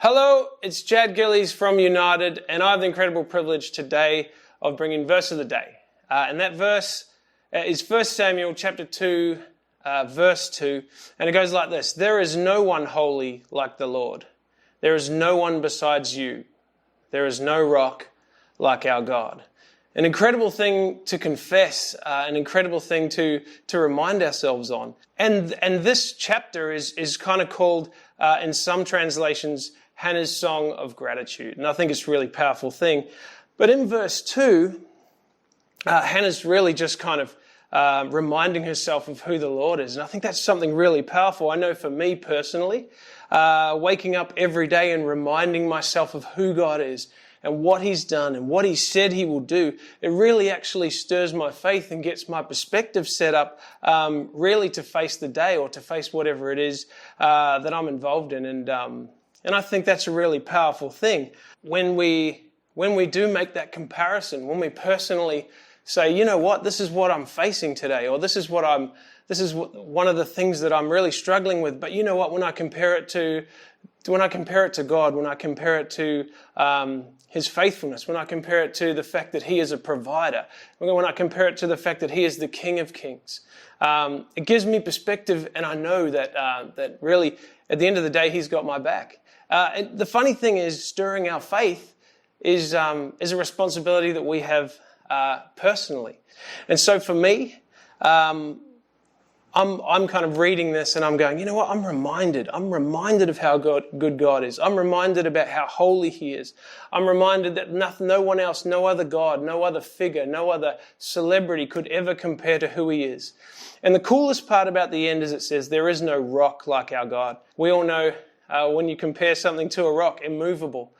Hello, it's Chad Gillies from United, and I have the incredible privilege today of bringing verse of the day. And that verse is 1 Samuel chapter 2, verse 2, and it goes like this: "There is no one holy like the Lord. There is no one besides you. There is no rock like our God." An incredible thing to confess, an incredible thing to remind ourselves on. And this chapter is kind of called, in some translations, Hannah's Song of Gratitude. And I think it's a really powerful thing. But in verse 2, Hannah's really just kind of reminding herself of who the Lord is. And I think that's something really powerful. I know for me personally, waking up every day and reminding myself of who God is and what He's done and what He said He will do, it really actually stirs my faith and gets my perspective set up really to face the day or to face whatever it is that I'm involved in. And I think that's a really powerful thing. When we do make that comparison, when we personally say, you know what, this is what I'm facing today, or this is one of the things that I'm really struggling with. But you know what, when I compare it to God, when I compare it to His faithfulness, when I compare it to the fact that He is a provider, when I compare it to the fact that He is the King of Kings, it gives me perspective, and I know that really, at the end of the day, He's got my back. The funny thing is, stirring our faith is a responsibility that we have personally. And so for me, I'm kind of reading this and I'm going, you know what, I'm reminded of how good God is. I'm reminded about how holy He is. I'm reminded that no one else, no other God, no other figure, no other celebrity could ever compare to who He is. And the coolest part about the end is it says, there is no rock like our God. We all know when you compare something to a rock, immovable,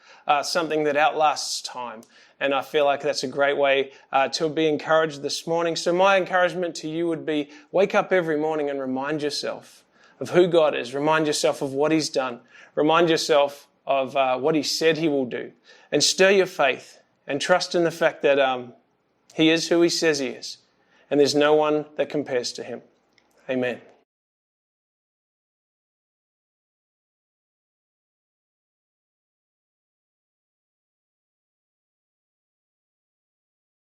something that outlasts time. And I feel like that's a great way to be encouraged this morning. So my encouragement to you would be, wake up every morning and remind yourself of who God is. Remind yourself of what He's done. Remind yourself of what He said He will do. And stir your faith and trust in the fact that He is who He says He is. And there's no one that compares to Him. Amen.